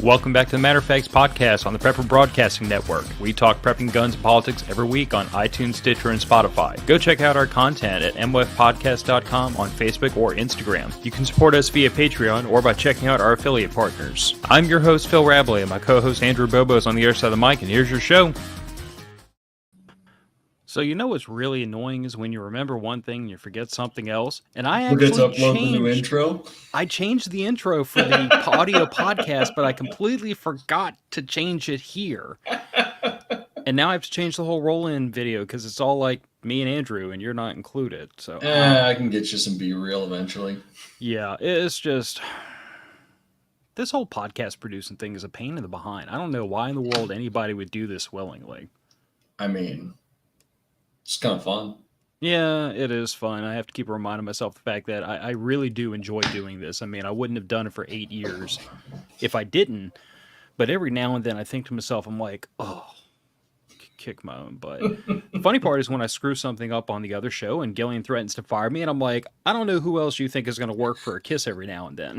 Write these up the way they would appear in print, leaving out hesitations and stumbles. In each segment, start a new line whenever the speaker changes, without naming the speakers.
Welcome back to the Matter of Facts podcast on the Prepper Broadcasting Network. We talk prepping, guns, and politics every week on iTunes, Stitcher, and Spotify. Go check out our content at mwfpodcast.com on Facebook or Instagram. You can support us via Patreon or by checking out our affiliate partners. I'm your host, Phil Rabalais, and my co-host, Andrew Bobo, is on the other side of the mic, and here's your show. So you know what's really annoying is when you remember one thing and you forget something else. And I actually
upload the new intro.
I changed the intro for the audio podcast, but I completely forgot to change it here. And now I have to change the whole roll-in video because it's all like me and Andrew, and you're not included. So
I can get you some B-reel eventually.
Yeah, it's just this whole podcast producing thing is a pain in the behind. I don't know why in the world anybody would do this willingly.
I mean, it's kind of fun.
Yeah, it is fun. I have to keep reminding myself the fact that I really do enjoy doing this. I mean, I wouldn't have done it for 8 years if I didn't. But every now and then I think to myself, I'm like, oh, kick my own butt. The funny part is when I screw something up on the other show and Gillian threatens to fire me, and I'm like, I don't know who else you think is going to work for a kiss every now and then.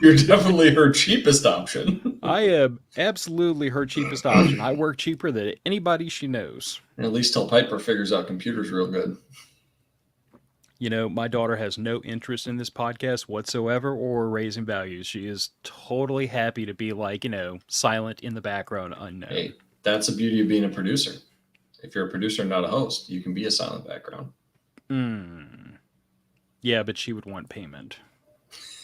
You're definitely her cheapest option.
I am absolutely her cheapest option. I work cheaper than anybody she knows.
And at least till Piper figures out computers real good.
You know, my daughter has no interest in this podcast whatsoever or raising values. She is totally happy to be like, you know, silent in the background, unknown.
Hey, that's the beauty of being a producer. If you're a producer, not a host, you can be a silent background.
Yeah, but she would want payment.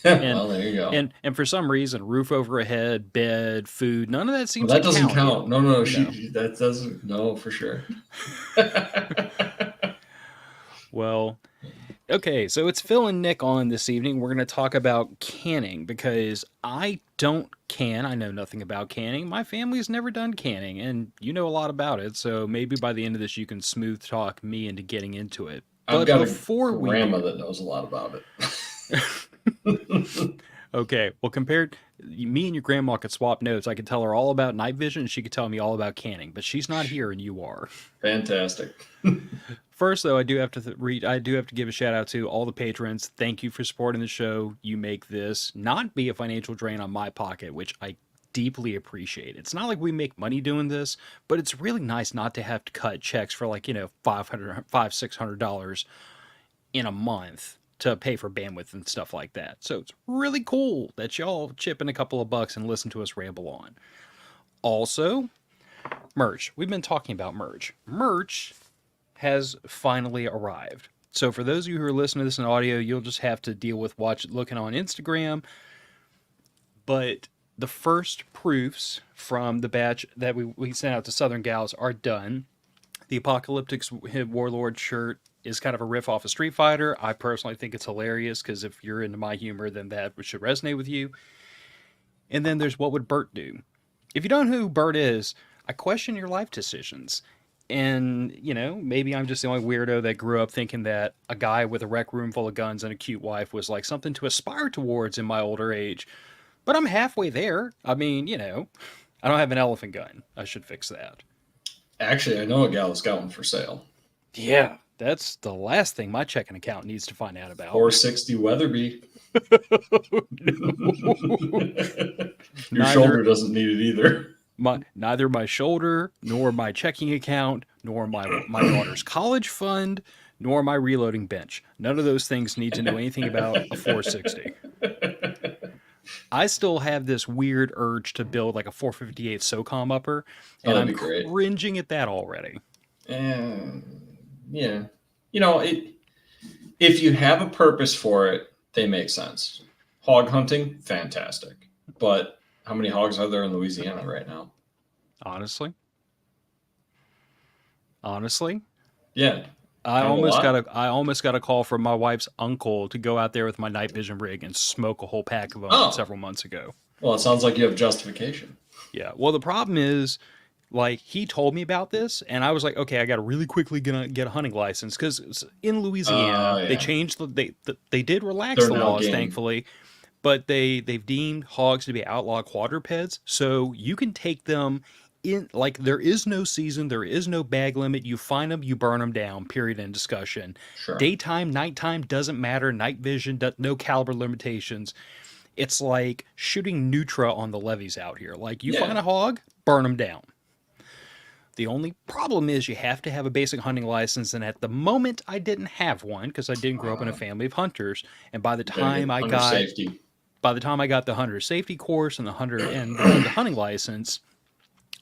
Well, there you go.
And for some reason, roof over her head, bed, food, none of that seems
that
to
doesn't
count.
No, that doesn't. No, for sure.
Well, okay, so it's Phil and Nick on this evening. We're going to talk about canning because I don't can. I know nothing about canning. My family's never done canning, and you know a lot about it. So maybe by the end of this, you can smooth talk me into getting into it.
I've got a grandma that knows a lot about it.
Okay, well, compared, me and your grandma could swap notes. I could tell her all about night vision, and she could tell me all about canning. But she's not here, and you are.
Fantastic.
First, though, I do have to give a shout out to all the patrons. Thank you for supporting the show. You make this not be a financial drain on my pocket, which I deeply appreciate. It's not like we make money doing this, but it's really nice not to have to cut checks for like, you know, $600 in a month to pay for bandwidth and stuff like that. So it's really cool that y'all chip in a couple of bucks and listen to us ramble on. Also, merch. We've been talking about merch. Merch has finally arrived. So for those of you who are listening to this in audio, you'll just have to deal with looking on Instagram. But the first proofs from the batch that we sent out to Southern Gals are done. The Apocalyptic Warlord shirt is kind of a riff off of Street Fighter. I personally think it's hilarious because if you're into my humor, then that should resonate with you. And then there's What Would Bert Do? If you don't know who Bert is, I question your life decisions. And, you know, maybe I'm just the only weirdo that grew up thinking that a guy with a rec room full of guns and a cute wife was like something to aspire towards in my older age. But I'm halfway there. I mean, you know, I don't have an elephant gun. I should fix that.
Actually, I know a gal that's got one for sale.
Yeah, that's the last thing my checking account needs to find out about.
460 Weatherby. Your shoulder doesn't need it either.
Neither my shoulder, nor my checking account, nor my daughter's college fund, nor my reloading bench. None of those things need to know anything about a 460. I still have this weird urge to build like a 458 SOCOM upper, and I'm cringing at that already.
Yeah. You know, if you have a purpose for it, they make sense. Hog hunting, fantastic. But how many hogs are there in Louisiana right now?
Honestly?
Yeah.
I almost got a call from my wife's uncle to go out there with my night vision rig and smoke a whole pack of them several months ago.
Well, it sounds like you have justification.
Yeah. Well, the problem is, like, he told me about this, and I was like, okay, I got to really quickly get a hunting license because in Louisiana they changed they did relax the laws, thankfully, but they've deemed hogs to be outlaw quadrupeds, so you can take them in, like, there is no season, there is no bag limit. You find them, you burn them down, period, end discussion.
Sure.
Daytime, nighttime, doesn't matter. Night vision, no caliber limitations. It's like shooting Nutra on the levees out here. Like, you find
Yeah.
a hog, burn them down. The only problem is you have to have a basic hunting license, and at the moment I didn't have one because I didn't grow up in a
Uh,
family of hunters. And by the
you got to
time
get
I
under
got
safety.
the hunter safety course and the hunting license,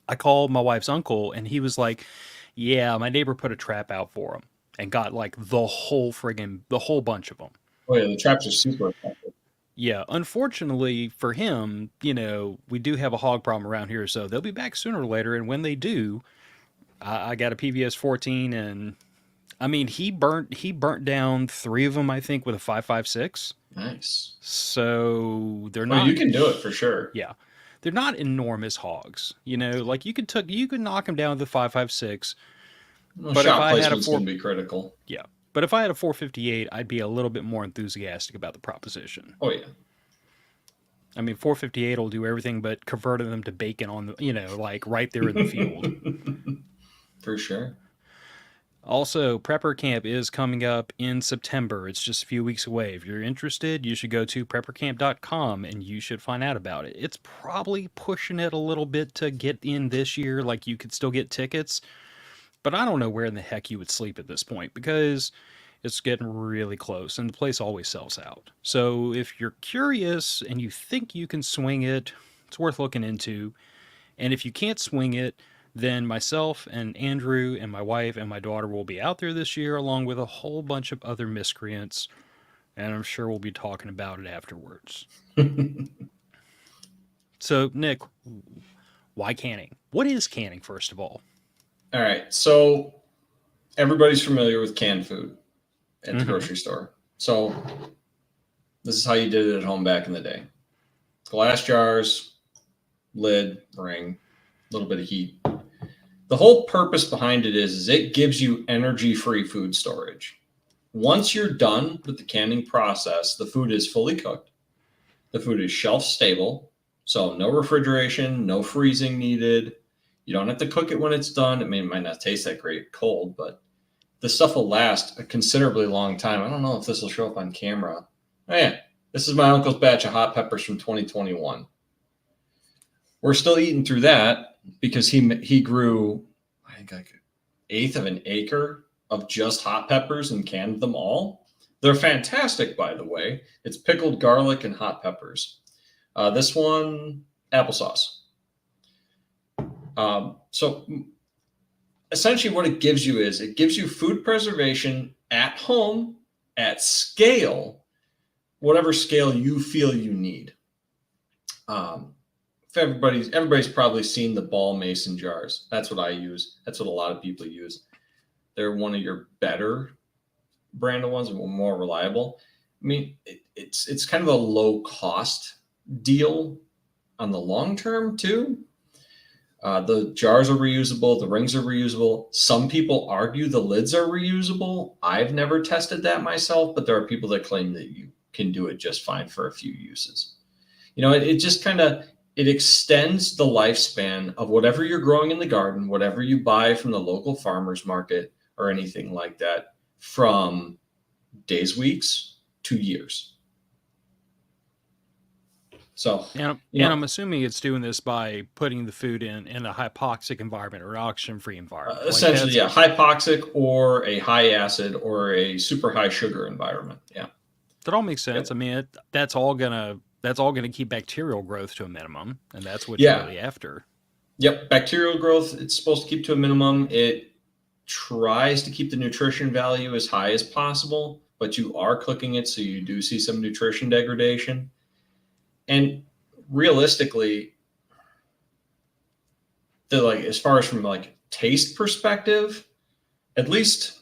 I called my wife's uncle, and he was like, "Yeah, my neighbor put a trap out for him and got like the whole bunch of them."
Oh yeah, the traps are super effective.
Yeah, unfortunately for him, we do have a hog problem around here, so they'll be back sooner or later. And when they do, I got a PVS 14, and I mean he burnt down three of them, I think, with a 5.56.
Nice.
So they're
Oh, you
not,
can do it for sure.
yeah, they're not enormous hogs. Like you could knock them down with the 5.56.
Well,
But if
shot
I had a
placement's
four,
going to be critical.
yeah, but if I had a 458, I'd be a little bit more enthusiastic about the proposition.
Oh yeah.
I mean, 458 will do everything but converting them to bacon on the, like right there in the field.
For sure.
Also, Prepper Camp is coming up in September. It's just a few weeks away. If you're interested, you should go to preppercamp.com and you should find out about it. It's probably pushing it a little bit to get in this year. Like, you could still get tickets, but I don't know where in the heck you would sleep at this point because it's getting really close and the place always sells out. So if you're curious and you think you can swing it, it's worth looking into. And if you can't swing it, then myself and Andrew and my wife and my daughter will be out there this year along with a whole bunch of other miscreants. And I'm sure we'll be talking about it afterwards. So, Nick, why canning? What is canning, first of all?
All right. So everybody's familiar with canned food at the grocery store. So this is how you did it at home back in the day. Glass jars, lid, ring, a little bit of heat. The whole purpose behind it is it gives you energy-free food storage. Once you're done with the canning process, the food is fully cooked. The food is shelf stable, so no refrigeration, no freezing needed. You don't have to cook it when it's done. I mean, it might not taste that great cold, but the stuff will last a considerably long time. I don't know if this will show up on camera. Oh yeah, this is my uncle's batch of hot peppers from 2021. We're still eating through that because he grew, I think, like an eighth of an acre of just hot peppers and canned them all. They're fantastic, by the way. It's pickled garlic and hot peppers. This one, applesauce. So essentially what it gives you is it gives you food preservation at home, at scale, whatever scale you feel you need. If everybody's probably seen the ball mason jars. That's what I use. That's what a lot of people use. They're one of your better brand of ones, more reliable. I mean, it's kind of a low cost deal on the long term too. The jars are reusable. The rings are reusable. Some people argue the lids are reusable. I've never tested that myself, but there are people that claim that you can do it just fine for a few uses. It just kind of, it extends the lifespan of whatever you're growing in the garden, whatever you buy from the local farmer's market or anything like that, from days, weeks to years. So,
And I'm assuming it's doing this by putting the food in a hypoxic environment or oxygen-free environment.
Essentially, yeah, hypoxic or a high acid or a super high sugar environment. Yeah,
that all makes sense.
Yep.
I mean, that's all gonna keep bacterial growth to a minimum, and that's what you're really after.
Yep, bacterial growth. It's supposed to keep to a minimum. It tries to keep the nutrition value as high as possible, but you are cooking it, so you do see some nutrition degradation. And realistically, as far as from taste perspective, at least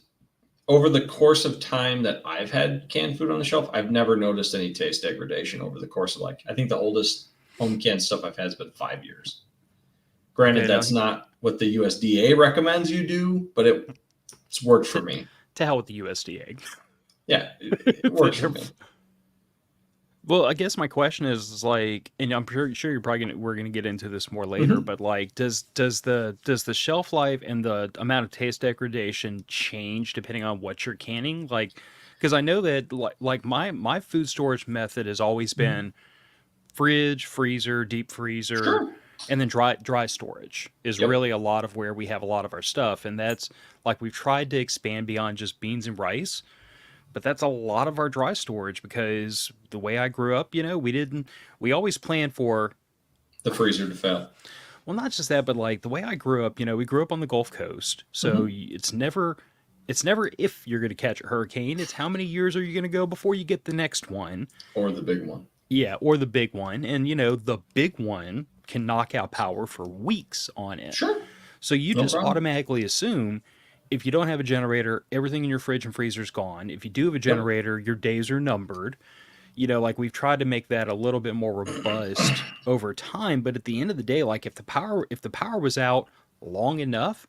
over the course of time that I've had canned food on the shelf, I've never noticed any taste degradation over the course of I think the oldest home canned stuff I've had has been 5 years. Granted, that's not what the USDA recommends you do, but it's worked for me.
To hell with the USDA.
Yeah, it works for me.
Well, I guess my question is and I'm sure we're gonna get into this more later, but does the shelf life and the amount of taste degradation change depending on what you're canning? Because I know that my food storage method has always been fridge, freezer, deep freezer,
Sure.
and then dry storage is
Yep.
really a lot of where we have a lot of our stuff. And that's like we've tried to expand beyond just beans and rice, but that's a lot of our dry storage because the way I grew up, we always planned for,
The freezer to fail.
well, not just that, but like the way I grew up, we grew up on the Gulf Coast. So
Hmm.
it's never if you're going to catch a hurricane, it's how many years are you going to go before you get the next one.
Or the big one.
Yeah, or the big one. And, the big one can knock out power for weeks on end.
Sure.
So you
No
just
problem.
automatically assume if you don't have a generator, everything in your fridge and freezer is gone. If you do have a
Yep.
generator, your days are numbered. Like we've tried to make that a little bit more robust over time, but at the end of the day, like if the power was out long enough,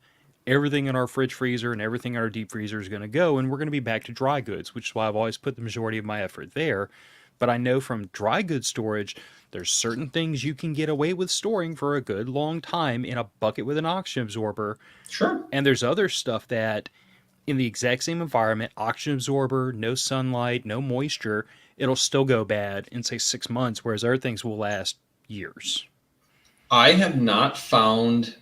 everything in our fridge freezer and everything in our deep freezer is going to go, and we're going to be back to dry goods, which is why I've always put the majority of my effort there. But I know from dry goods storage, there's certain things you can get away with storing for a good long time in a bucket with an oxygen absorber,
Sure.
and there's other stuff that in the exact same environment, oxygen absorber, no sunlight, no moisture, it'll still go bad in say 6 months, whereas other things will last years.
I have not found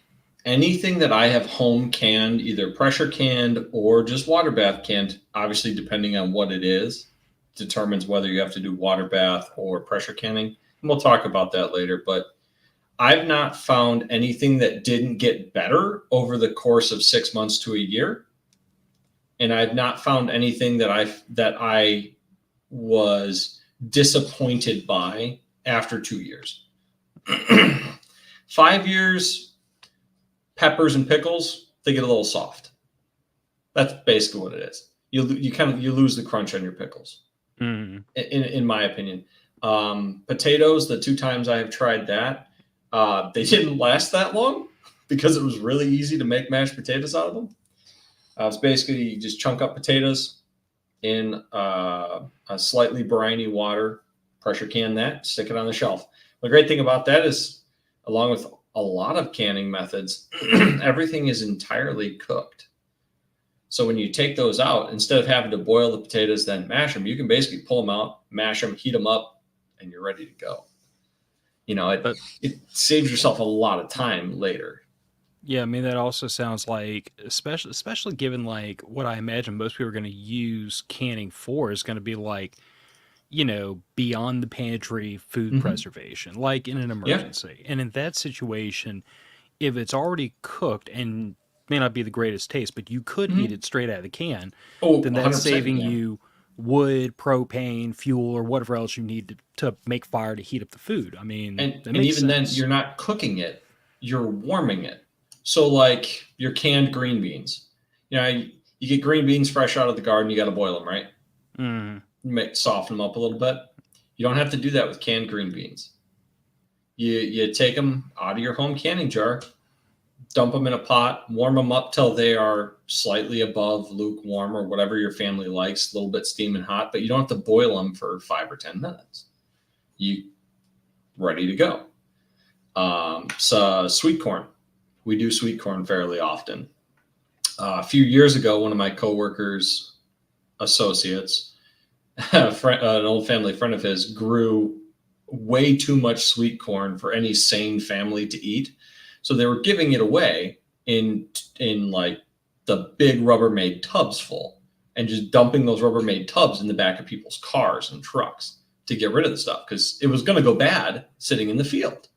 anything that I have home canned, either pressure canned or just water bath canned. Obviously, depending on what it is, determines whether you have to do water bath or pressure canning. And we'll talk about that later. But I've not found anything that didn't get better over the course of 6 months to a year. And I've not found anything that I was disappointed by after 2 years. 5 years, peppers and pickles, they get a little soft. That's basically what it is. You lose the crunch on your pickles,
Mm.
in my opinion. Potatoes, the 2 times I have tried that, they didn't last that long because it was really easy to make mashed potatoes out of them. It's basically you just chunk up potatoes in a slightly briny water, pressure can that, stick it on the shelf. The great thing about that is, along with a lot of canning methods, everything is entirely cooked. So when you take those out, instead of having to boil the potatoes, then mash them, you can basically pull them out, mash them, heat them up, and you're ready to go.
But
It saves yourself a lot of time later.
yeah, I mean that also sounds like, especially given like what I imagine most people are going to use canning for is going to be like, beyond the pantry food
Mm-hmm.
preservation, like in an
Yeah.
emergency. And in that situation, if it's already cooked and may not be the greatest taste, but you could eat
Mm-hmm.
it straight out of the can,
Oh,
then that's
100% you
saving
can.
you wood, propane, fuel, or whatever else you need to make fire to heat up the food. I mean, that
And
makes
even then,
sense.
you're not cooking it, you're warming it. So, like your canned green beans, you get green beans fresh out of the garden, you got to boil them, right?
Mm.
Soften them up a little bit. You don't have to do that with canned green beans. You take them out of your home canning jar, dump them in a pot, warm them up till they are slightly above lukewarm or whatever your family likes, a little bit steaming hot, but you don't have to boil them for 5 or 10 minutes. You ready to go. So sweet corn. We do sweet corn fairly often. A few years ago, one of my coworkers, associates, an old family friend of his, grew way too much sweet corn for any sane family to eat. So they were giving it away in like the big Rubbermaid tubs full, and just dumping those Rubbermaid tubs in the back of people's cars and trucks to get rid of the stuff because it was going to go bad sitting in the field.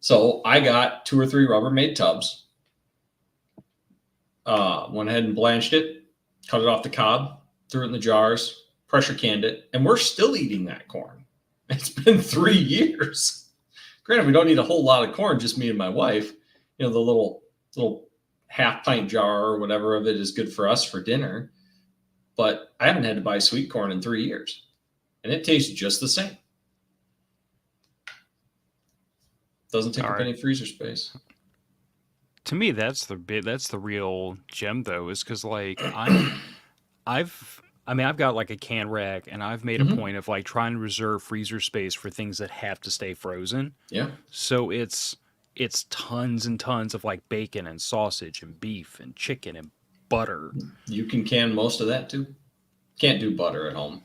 So I got 2 or 3 Rubbermaid tubs, went ahead and blanched it, cut it off the cob, threw it in the jars, pressure canned it, and we're still eating that corn. It's been 3 years. Granted, we don't eat a whole lot of corn, just me and my wife. The little half pint jar or whatever of it is good for us for dinner. But I haven't had to buy sweet corn in 3 years, and it tastes just the same. Doesn't take
All
up
right.
any freezer space.
To me, that's the real gem though, is because like I've got like a can rack, and I've made a
Mm-hmm.
point of like trying to reserve freezer space for things that have to stay frozen.
Yeah.
So it's tons and tons of like bacon and sausage and beef and chicken and butter.
You can can most of that too. Can't do butter at home,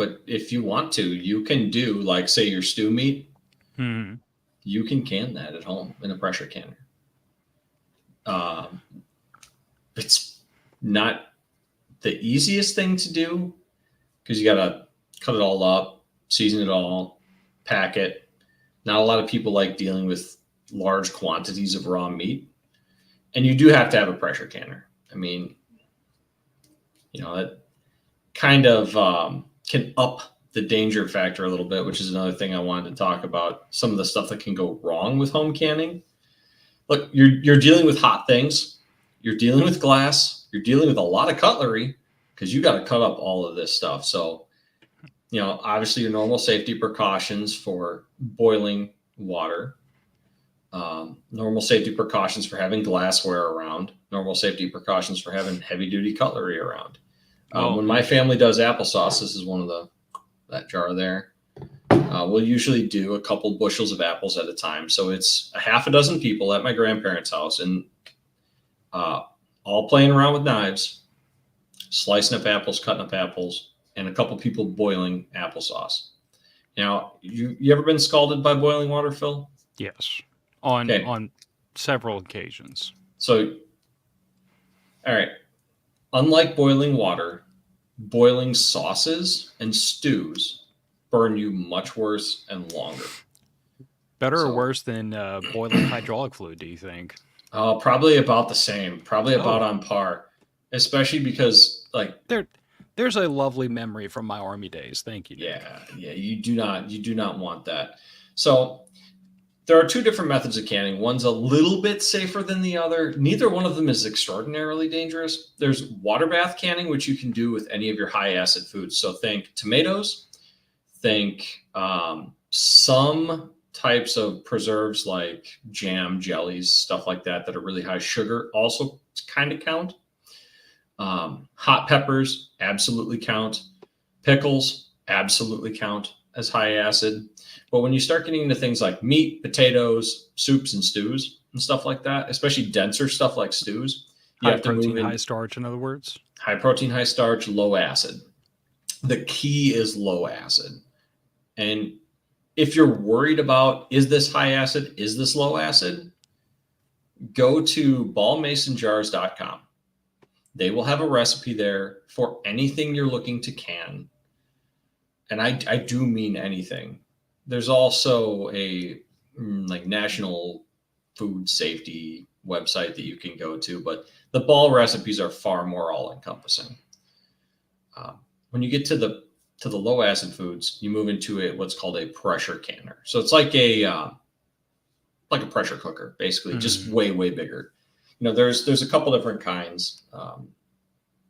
But if you want to, you can do, like, say, your stew meat.
Hmm.
You can can that at home in a pressure canner. It's not the easiest thing to do because you got to cut it all up, season it all, pack it. Not a lot of people like dealing with large quantities of raw meat. And you do have to have a pressure canner. I mean, that kind of can up the danger factor a little bit, which is another thing I wanted to talk about. Some of the stuff that can go wrong with home canning. Look, you're dealing with hot things. You're dealing with glass. You're dealing with a lot of cutlery because you got to cut up all of this stuff. So, obviously your normal safety precautions for boiling water, normal safety precautions for having glassware around, normal safety precautions for having heavy duty cutlery around. When my family does applesauce, this is one of that jar there. We'll usually do a couple bushels of apples at a time. So it's a half a dozen people at my grandparents' house and all playing around with knives, slicing up apples, cutting up apples, and a couple people boiling applesauce. Now, you ever been scalded by boiling water, Phil?
Yes, on several occasions.
So, all right. Unlike boiling water, boiling sauces and stews burn you much worse and longer.
Better or worse than boiling hydraulic fluid, do you think?
Probably about the same. Probably about on par. Especially because, like,
there's a lovely memory from my Army days. Thank you, Nick.
Yeah. You do not want that. So there are two different methods of canning. One's a little bit safer than the other. Neither one of them is extraordinarily dangerous. There's water bath canning, which you can do with any of your high acid foods. So think tomatoes, think some types of preserves like jam, jellies, stuff like that are really high sugar also kind of count. Hot peppers absolutely count. Pickles absolutely count as high acid. But when you start getting into things like meat, potatoes, soups and stews and stuff like that, especially denser stuff like stews, you have to move in.
High starch, in other words.
High protein, high starch, low acid. The key is low acid. And if you're worried about, is this high acid? Is this low acid? Go to ballmasonjars.com. They will have a recipe there for anything you're looking to can. And I do mean anything. There's also a national food safety website that you can go to, but the Ball recipes are far more all encompassing. When you get to the low acid foods, you move into what's called a pressure canner. So it's like a pressure cooker, basically, just way, way bigger. There's a couple different kinds.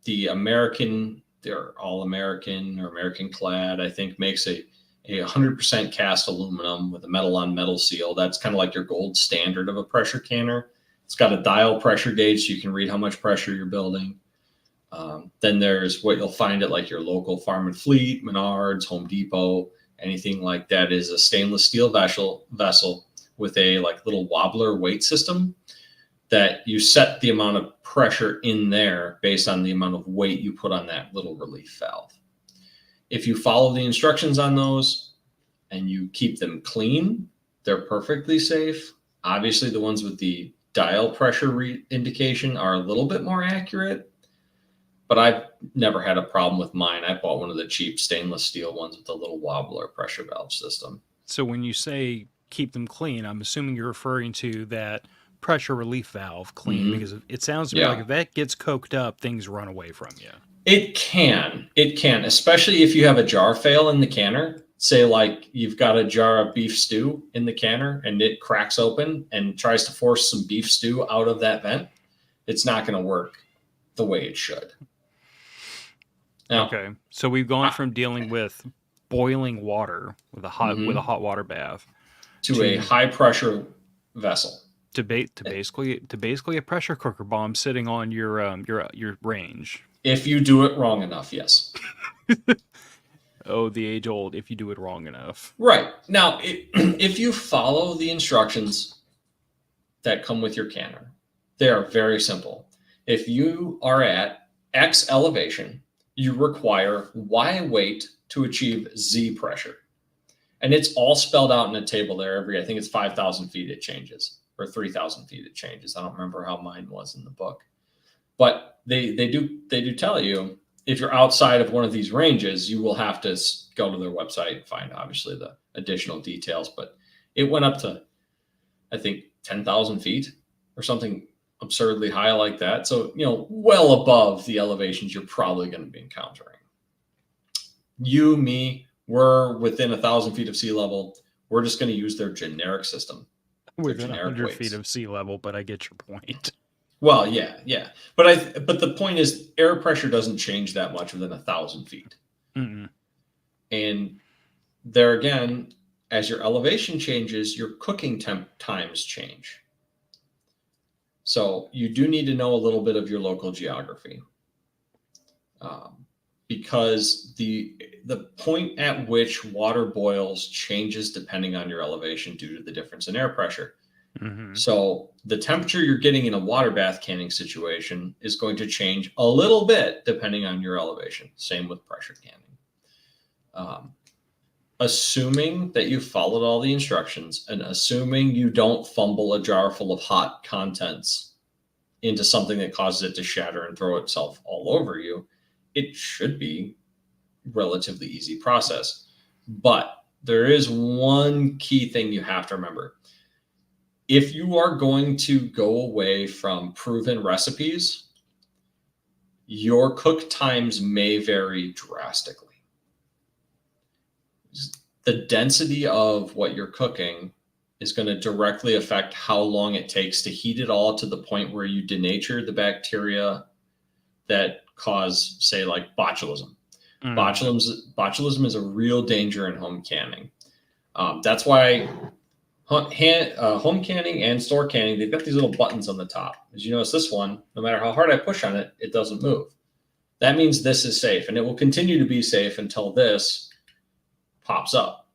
The American, they're all American or American clad, I think, makes a 100% cast aluminum with a metal on metal seal. That's kind of like your gold standard of a pressure canner. It's got a dial pressure gauge so you can read how much pressure you're building. Then there's what you'll find at like your local Farm and Fleet, Menards, Home Depot, anything like that is a stainless steel vessel with a little wobbler weight system that you set the amount of pressure in there based on the amount of weight you put on that little relief valve. If you follow the instructions on those and you keep them clean, they're perfectly safe. Obviously, the ones with the dial pressure indication are a little bit more accurate, but I've never had a problem with mine. I bought one of the cheap stainless steel ones with a little wobbler pressure valve system.
So when you say keep them clean, I'm assuming you're referring to that pressure relief valve clean, because it sounds to me like if that gets coked up, things run away from you.
It can, especially if you have a jar fail in the canner. Say like you've got a jar of beef stew in the canner and it cracks open and tries to force some beef stew out of that vent. It's not going to work the way it should. Now,
okay, so we've gone from dealing with boiling water with a hot water bath
to a high pressure vessel.
To basically a pressure cooker bomb sitting on your range.
If you do it wrong enough, yes.
Oh, the age old, if you do it wrong enough.
Right. Now, if you follow the instructions that come with your canner, they are very simple. If you are at X elevation, you require Y weight to achieve Z pressure. And it's all spelled out in a table there. I think it's 5,000 feet it changes, or 3,000 feet it changes. I don't remember how mine was in the book. But they do tell you, if you're outside of one of these ranges, you will have to go to their website and find, obviously, the additional details. But it went up to, I think, 10,000 feet or something absurdly high like that. So, well above the elevations you're probably going to be encountering. You, me, we're within 1,000 feet of sea level. We're just going to use their generic system.
Within 100 feet of sea level, but I get your point.
Well, yeah. But the point is, air pressure doesn't change that much within 1,000 feet.
Mm-mm.
And there again, as your elevation changes, your cooking times change. So you do need to know a little bit of your local geography, because the point at which water boils changes depending on your elevation due to the difference in air pressure.
Mm-hmm.
So the temperature you're getting in a water bath canning situation is going to change a little bit depending on your elevation. Same with pressure canning. Assuming that you followed all the instructions and assuming you don't fumble a jar full of hot contents into something that causes it to shatter and throw itself all over you, it should be a relatively easy process. But there is one key thing you have to remember. If you are going to go away from proven recipes, your cook times may vary drastically. The density of what you're cooking is going to directly affect how long it takes to heat it all to the point where you denature the bacteria that cause, say, like botulism. Mm. Botulism is a real danger in home canning. That's why home canning and store canning, they've got these little buttons on the top. As you notice, this one, no matter how hard I push on it, it doesn't move. That means this is safe, and it will continue to be safe until this pops up.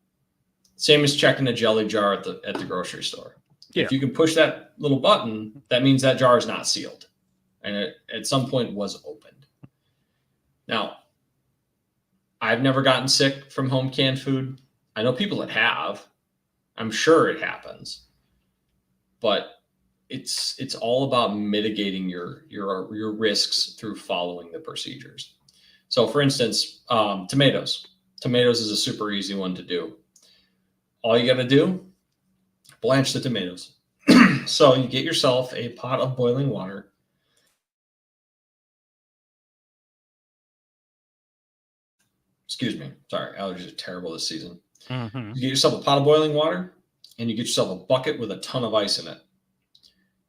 Same as checking a jelly jar at the grocery store. Yeah. If you can push that little button, that means that jar is not sealed, and it at some point was opened. Now, I've never gotten sick from home canned food. I know people that have. I'm sure it happens, but it's all about mitigating your risks through following the procedures. So, for instance, tomatoes. Tomatoes is a super easy one to do. All you got to do, blanch the tomatoes. So you get yourself a pot of boiling water. Excuse me. Sorry, allergies are terrible this season. Mm-hmm. You get yourself a pot of boiling water, and you get yourself a bucket with a ton of ice in it.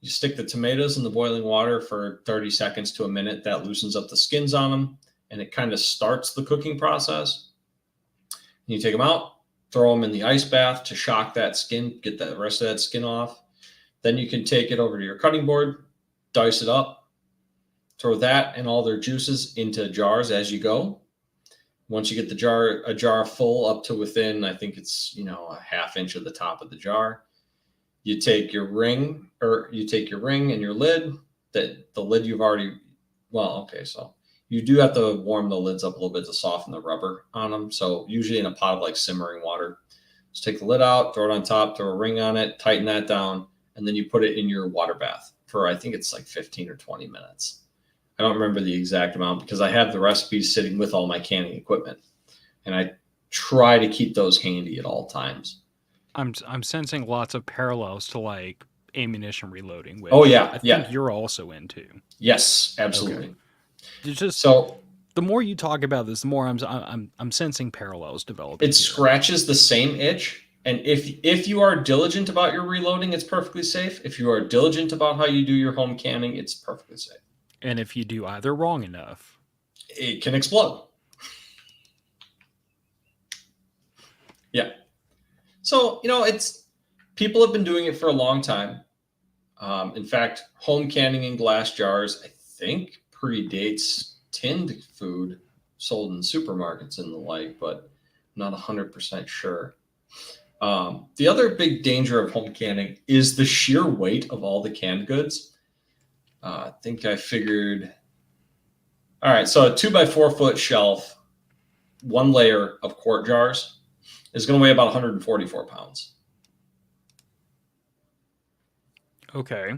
You stick the tomatoes in the boiling water for 30 seconds to a minute. That loosens up the skins on them, and it kind of starts the cooking process. And you take them out, throw them in the ice bath to shock that skin, get the rest of that skin off. Then you can take it over to your cutting board, dice it up, throw that and all their juices into jars as you go. Once you get a jar full up to within, I think it's, a half inch of the top of the jar, you take your ring and your lid, the lid you've already, so you do have to warm the lids up a little bit to soften the rubber on them. So usually in a pot of like simmering water, just take the lid out, throw it on top, throw a ring on it, tighten that down, and then you put it in your water bath for, I think it's like 15 or 20 minutes. I don't remember the exact amount because I have the recipes sitting with all my canning equipment, and I try to keep those handy at all times.
I'm sensing lots of parallels to like ammunition reloading, which
I
think you're also into.
Yes, absolutely.
Okay.
So
the more you talk about this, the more I'm sensing parallels developing.
It scratches the same itch. And if you are diligent about your reloading, it's perfectly safe. If you are diligent about how you do your home canning, it's perfectly safe.
And if you do either wrong enough,
it can explode. Yeah. So, people have been doing it for a long time. In fact, home canning in glass jars, I think, predates tinned food sold in supermarkets and the like, but I'm not 100% sure. The other big danger of home canning is the sheer weight of all the canned goods. I think I figured, all right, so a 2x4 foot shelf one layer of quart jars is going to weigh about 144 pounds.
Okay.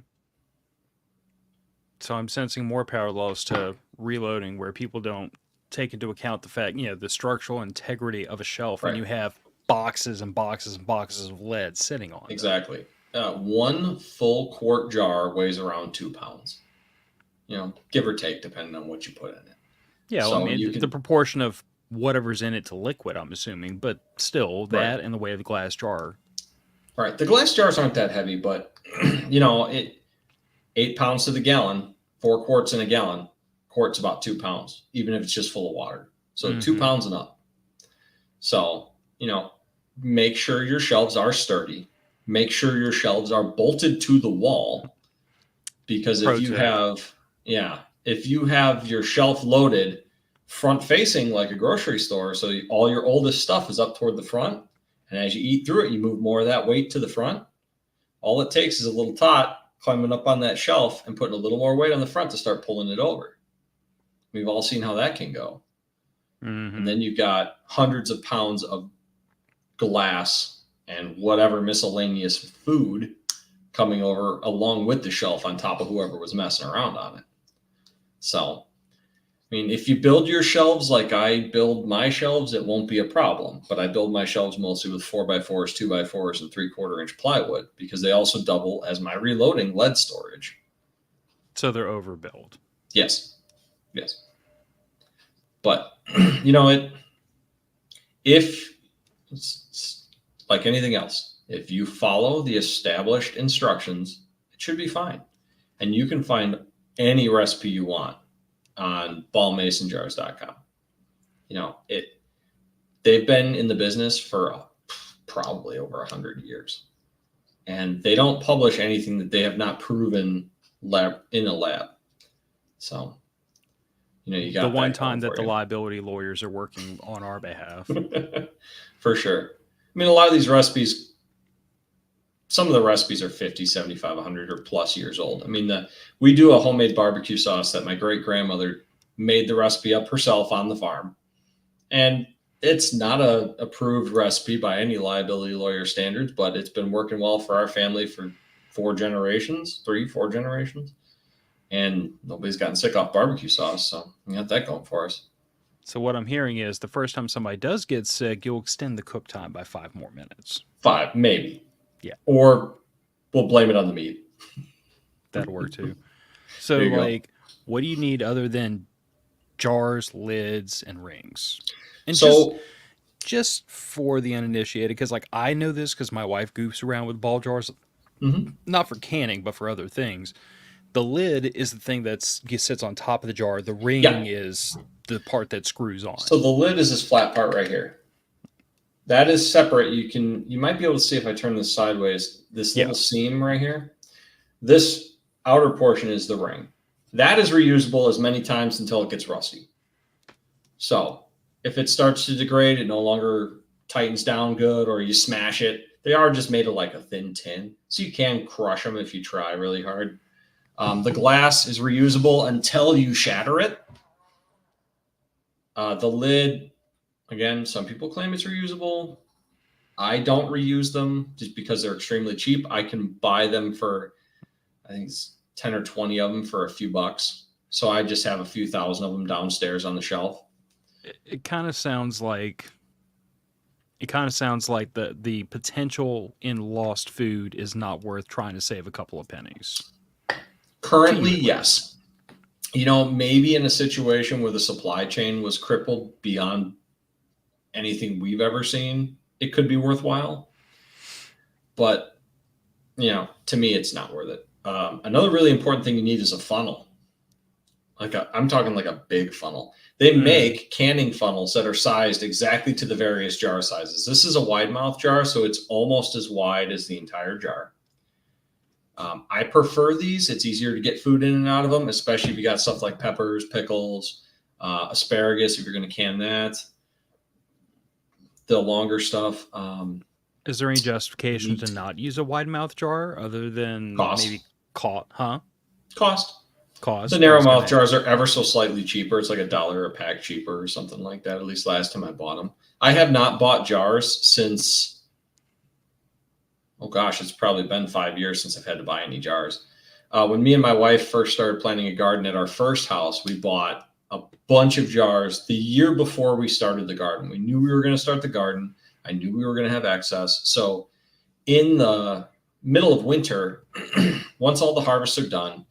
So I'm sensing more parallels to reloading where people don't take into account the fact, the structural integrity of a shelf when
Right.
you have boxes and boxes and boxes of lead sitting on them.
Exactly. One full quart jar weighs around 2 pounds, give or take, depending on what you put in it.
Yeah, well, I
So
mean,
you
the
can,
proportion of whatever's in it to liquid, I'm assuming, but still,
right,
that and the weight of the glass jar.
right. The glass jars aren't that heavy, but 8 pounds to the gallon, 4 quarts in a gallon. Quart's about 2 pounds, even if it's just full of water. So 2 pounds and up. So, make sure your shelves are sturdy. Make sure your shelves are bolted to the wall, because
Pro
if you
tip.
have your shelf loaded front facing like a grocery store, so all your oldest stuff is up toward the front, and as you eat through it, you move more of that weight to the front. All it takes is a little tot climbing up on that shelf and putting a little more weight on the front to start pulling it over. We've all seen how that can go. And then you've got hundreds of pounds of glass and whatever miscellaneous food coming over along with the shelf on top of whoever was messing around on it. So, I mean, if you build your shelves like I build my shelves, it won't be a problem. But I build my shelves mostly with 4x4s, 2x4s, and 3/4 inch plywood, because they also double as my reloading lead storage.
So they're overbuilt.
Yes. But, if it's like anything else, if you follow the established instructions, it should be fine. And you can find any recipe you want on ballmasonjars.com. They've been in the business for probably over 100 years, and they don't publish anything that they have not proven in a lab. So, you got
the one
that
time
going
that
for
the
you.
liability lawyers are working on our behalf.
For sure. I mean, a lot of these recipes, some of the recipes are 50, 75, 100 or plus years old. I mean, we do a homemade barbecue sauce that my great grandmother made the recipe up herself on the farm. And it's not a approved recipe by any liability lawyer standards, but it's been working well for our family for 4 generations, 4 generations. And nobody's gotten sick off barbecue sauce. So we got that going for us.
So what I'm hearing is the first time somebody does get sick, you'll extend the cook time by 5 more minutes.
5, maybe.
Yeah.
Or we'll blame it on the meat.
That'll work too. So, like, what do you need other than jars, lids, and rings? And
so,
just for the uninitiated, because, like, I know this because my wife goofs around with ball jars, not for canning, but for other things. The lid is the thing that sits on top of the jar. The ring is the part that screws on.
So the lid is this flat part right here. That is separate. You might be able to see if I turn this sideways, this little seam right here. This outer portion is the ring. That is reusable as many times until it gets rusty. So if it starts to degrade, it no longer tightens down good, or you smash it. They are just made of like a thin tin, so you can crush them if you try really hard. The glass is reusable until you shatter it. The lid, again, some people claim it's reusable. I don't reuse them just because they're extremely cheap. I can buy them for, I think it's 10 or 20 of them for a few bucks. So I just have a few thousand of them downstairs on the shelf.
It kind of sounds like the potential in lost food is not worth trying to save a couple of pennies.
Currently, yes. Maybe in a situation where the supply chain was crippled beyond anything we've ever seen, it could be worthwhile. But, to me, it's not worth it. Another really important thing you need is a funnel. I'm talking like a big funnel. They make canning funnels that are sized exactly to the various jar sizes. This is a wide mouth jar, so it's almost as wide as the entire jar. I prefer these. It's easier to get food in and out of them, especially if you got stuff like peppers, pickles, asparagus, if you're going to can that. The longer stuff.
Is there any justification to not use a wide mouth jar other than
cost?
maybe cost? Cost.
The
I
narrow
was
mouth
gonna.
jars are ever so slightly cheaper. It's like $1 a pack cheaper or something like that. At least last time I bought them. I have not bought jars since, oh gosh, it's probably been 5 years since I've had to buy any jars. When me and my wife first started planting a garden at our first house, we bought a bunch of jars the year before we started the garden. We knew we were going to start the garden. I knew we were going to have excess. So in the middle of winter, once all the harvests are done,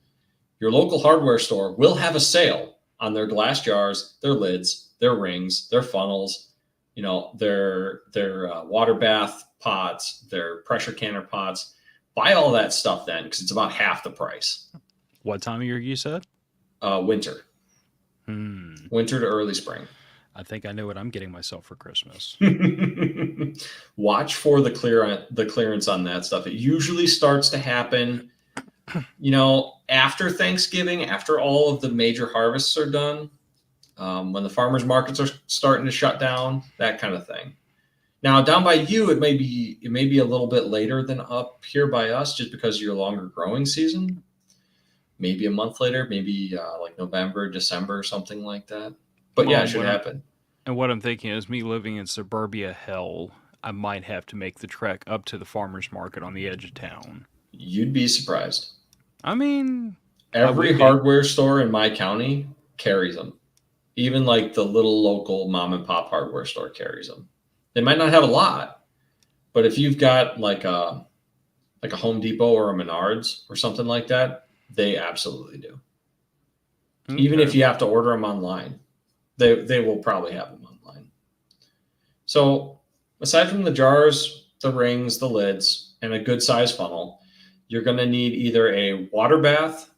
your local hardware store will have a sale on their glass jars, their lids, their rings, their funnels, their water bath pots, their pressure canner pots. Buy all that stuff then, because it's about half the price.
What time of year you said?
Winter
Hmm.
to early spring.
I think I know what I'm getting myself for Christmas.
Watch for the clearance on that stuff. It usually starts to happen, after Thanksgiving, after all of the major harvests are done, when the farmers markets are starting to shut down, that kind of thing. Now, down by you, it may be a little bit later than up here by us, just because of your longer growing season. Maybe a month later, maybe like November, December, something like that. But
Well,
yeah, it should happen.
And what I'm thinking is, me living in suburbia hell, I might have to make the trek up to the farmer's market on the edge of town.
You'd be surprised.
I mean,
Every hardware store in my county carries them. Even like the little local mom and pop hardware store carries them. They might not have a lot, but if you've got like a Home Depot or a Menards or something like that, they absolutely do. Okay. Even if you have to order them online, they will probably have them online. So aside from the jars, the rings, the lids, and a good size funnel, you're going to need either a water bath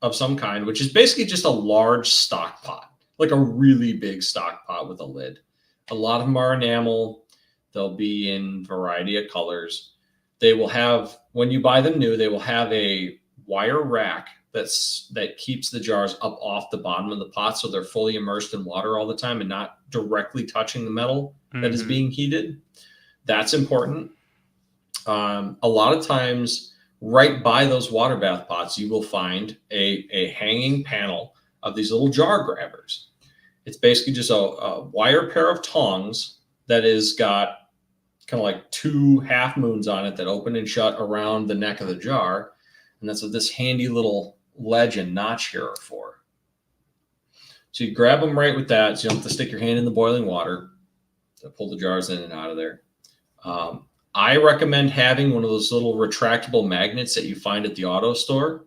of some kind, which is basically just a large stock pot, like a really big stock pot with a lid. A lot of them are enamel. They'll be in a variety of colors. They will have, when you buy them new, they will have a wire rack that keeps the jars up off the bottom of the pot, so they're fully immersed in water all the time and not directly touching the metal that is being heated. That's important. A lot of times, right by those water bath pots, you will find a hanging panel of these little jar grabbers. It's basically just a wire pair of tongs that has got kind of like 2 half moons on it that open and shut around the neck of the jar. And that's what this handy little ledge and notch here are for. So you grab them right with that, so you don't have to stick your hand in the boiling water to pull the jars in and out of there. I recommend having one of those little retractable magnets that you find at the auto store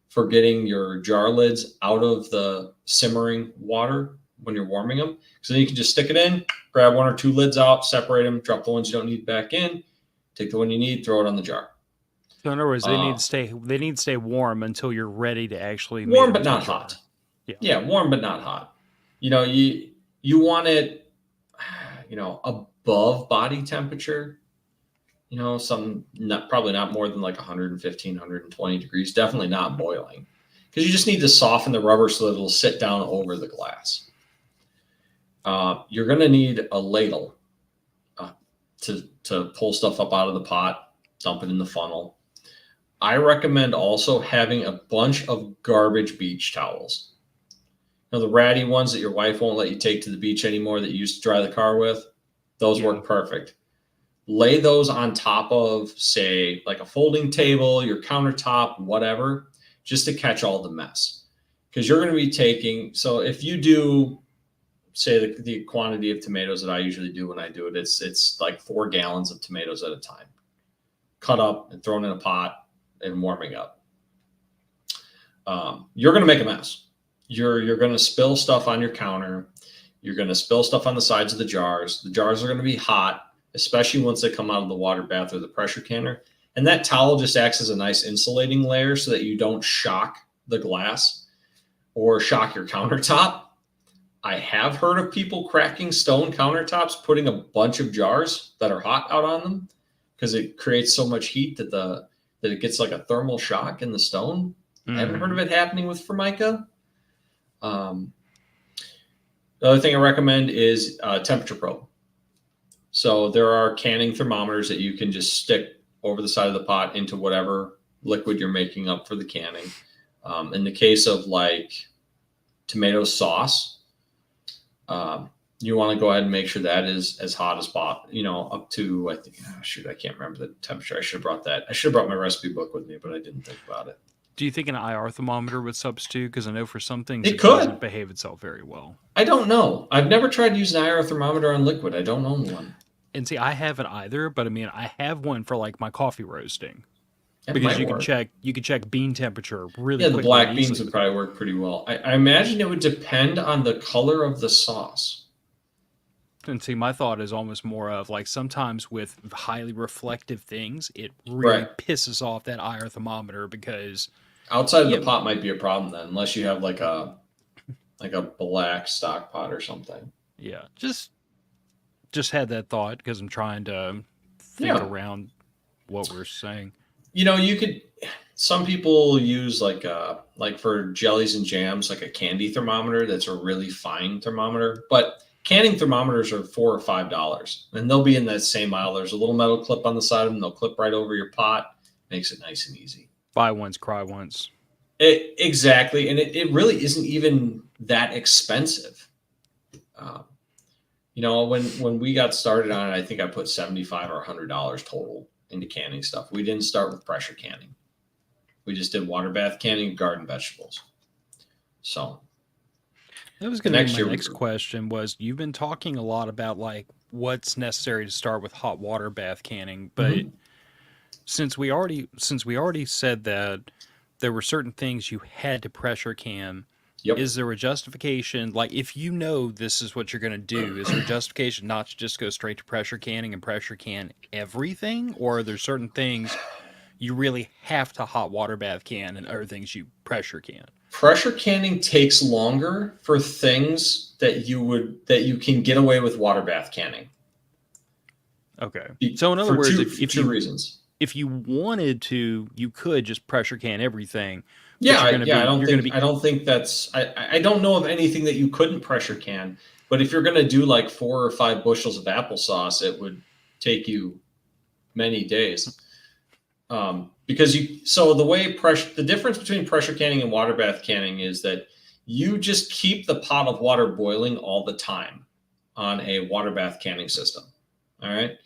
for getting your jar lids out of the simmering water when you're warming them. So then you can just stick it in, grab 1 or 2 lids out, separate them, drop the ones you don't need back in, take the one you need, throw it on the jar.
So in other words, they need to stay warm until you're ready to actually
warm but not hot.
Yeah,
warm but not hot. You want it, above body temperature. Probably not more than like 115, 120 degrees. Definitely not boiling, because you just need to soften the rubber so that it'll sit down over the glass. You're going to need a ladle to pull stuff up out of the pot, dump it in the funnel. I recommend also having a bunch of garbage beach towels. The ratty ones that your wife won't let you take to the beach anymore that you used to dry the car with, those work perfect. Lay those on top of, say, like a folding table, your countertop, whatever, just to catch all the mess. Because you're going to be taking, so if you do, say, the quantity of tomatoes that I usually do when I do it, it's like 4 gallons of tomatoes at a time, cut up and thrown in a pot and warming up. You're going to make a mess. You're going to spill stuff on your counter. You're going to spill stuff on the sides of the jars. The jars are going to be hot, especially once they come out of the water bath or the pressure canner. And that towel just acts as a nice insulating layer so that you don't shock the glass or shock your countertop. I have heard of people cracking stone countertops, putting a bunch of jars that are hot out on them, because it creates so much heat that it gets like a thermal shock in the stone. I haven't heard of it happening with Formica. The other thing I recommend is a temperature probe. So there are canning thermometers that you can just stick over the side of the pot into whatever liquid you're making up for the canning. In the case of like tomato sauce, you want to go ahead and make sure that is as hot as possible, up to, I think, I can't remember the temperature. I should have brought that. I should have brought my recipe book with me, but I didn't think about it.
Do you think an IR thermometer would substitute? Because I know for some things
It
it doesn't
could.
behave itself very well.
I don't know. I've never tried to use an IR thermometer on liquid. I don't own one.
And see, I haven't either, but I mean, I have one for like my coffee roasting
It
because
might work.
you can check bean temperature really
Yeah, the
quickly
black
and
beans
easily.
would probably work pretty well. I imagine it would depend on the color of the sauce.
And see, my thought is almost more of like sometimes with highly reflective things, it really
Right.
pisses off that IR thermometer because
Outside of the
yeah,
pot might be a problem then, unless you have like a black stock pot or something.
yeah, just had that thought because I'm trying to think
Yeah.
around what we're saying.
You could. Some people use like for jellies and jams, like a candy thermometer. That's a really fine thermometer, but canning thermometers are $4 or $5, and they'll be in that same aisle. There's a little metal clip on the side of them. They'll clip right over your pot. Makes it nice and easy.
Buy once, cry once.
Exactly, and it really isn't even that expensive. Um, when we got started on it, I think I put $75 or $100 total into canning stuff. We didn't start with pressure canning. We just did water bath canning, garden vegetables. So
That was going to be my
year
next question. Was you've been talking a lot about like what's necessary to start with hot water bath canning, but
Mhm.
since we already said that there were certain things you had to pressure can,
Yep.
is there a justification? Like, if you know this is what you're going to do, is there a justification not to just go straight to pressure canning and pressure can everything? Or are there certain things you really have to hot water bath can and other things you pressure can?
Pressure canning takes longer for things that you can get away with water bath canning.
Okay. So, in other
For
words,
two reasons.
if you wanted to, you could just pressure can everything.
Yeah,
But
I don't think that's. I don't know of anything that you couldn't pressure can. But if you're going to do like 4 or 5 bushels of applesauce, it would take you many days. Because the difference between pressure canning and water bath canning is that you just keep the pot of water boiling all the time on a water bath canning system. All right.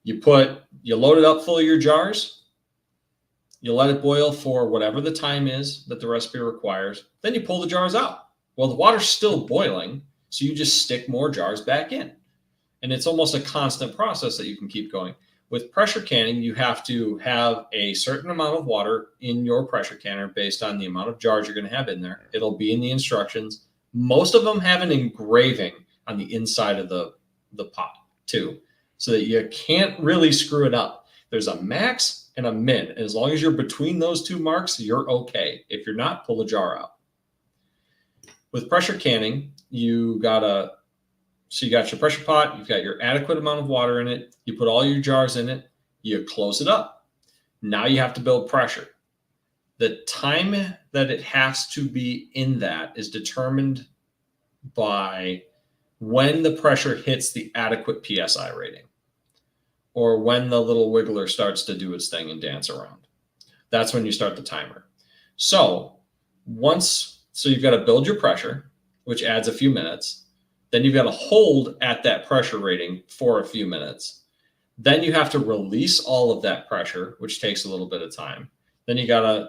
You load it up full of your jars. You let it boil for whatever the time is that the recipe requires. Then you pull the jars out. Well, the water's still boiling, so you just stick more jars back in. And it's almost a constant process that you can keep going. With pressure canning, you have to have a certain amount of water in your pressure canner based on the amount of jars you're going to have in there. It'll be in the instructions. Most of them have an engraving on the inside of the pot too, so that you can't really screw it up. There's a max and a min. And as long as you're between those two marks, you're okay. If you're not, pull the jar out. With pressure canning, you got your pressure pot, you've got your adequate amount of water in it, you put all your jars in it, you close it up. Now you have to build pressure. The time that it has to be in that is determined by when the pressure hits the adequate PSI rating, or when the little wiggler starts to do its thing and dance around. That's when you start the timer. So you've got to build your pressure, which adds a few minutes. Then you've got to hold at that pressure rating for a few minutes. Then you have to release all of that pressure, which takes a little bit of time. Then you got to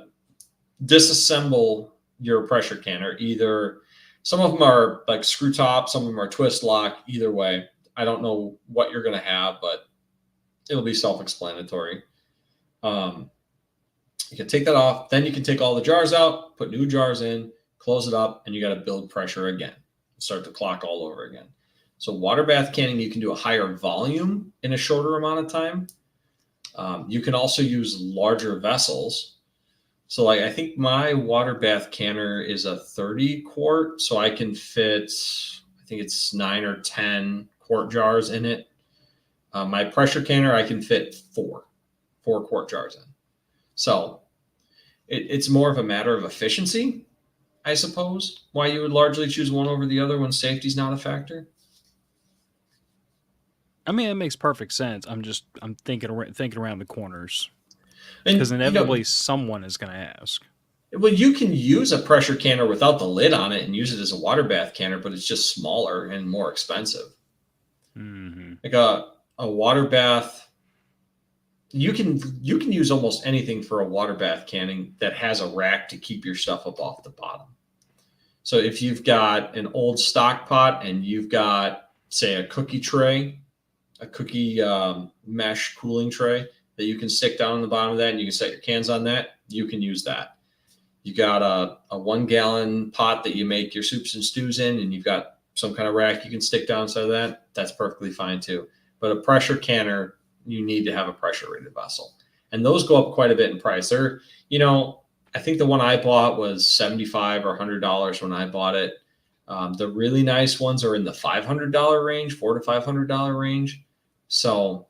disassemble your pressure canner. Either some of them are like screw top, some of them are twist lock. Either way, I don't know what you're going to have, but it'll be self-explanatory. You can take that off. Then you can take all the jars out, put new jars in, close it up, and you got to build pressure again. Start the clock all over again. So water bath canning, you can do a higher volume in a shorter amount of time. You can also use larger vessels. So I think my water bath canner is a 30 quart. So I can fit, I think it's 9 or 10 quart jars in it. My pressure canner, I can fit 4 quart jars in. So it's more of a matter of efficiency, I suppose, why you would largely choose one over the other when safety's not a factor.
I mean, it makes perfect sense. I'm thinking around the corners
And
because inevitably someone is going to ask.
Well, you can use a pressure canner without the lid on it and use it as a water bath canner, but it's just smaller and more expensive.
Mm-hmm.
Like a water bath, you can use almost anything for a water bath canning that has a rack to keep your stuff up off the bottom. So if you've got an old stock pot and you've got, say, a cookie tray, a cookie mesh cooling tray that you can stick down on the bottom of that and you can set your cans on that, you can use that. You got a 1 gallon pot that you make your soups and stews in, and you've got some kind of rack you can stick down inside of that. That's perfectly fine too. But a pressure canner, you need to have a pressure rated vessel. And those go up quite a bit in price. They're, I think the one I bought was $75 or $100 when I bought it. The really nice ones are in the $500 range, $400 to $500 range. So,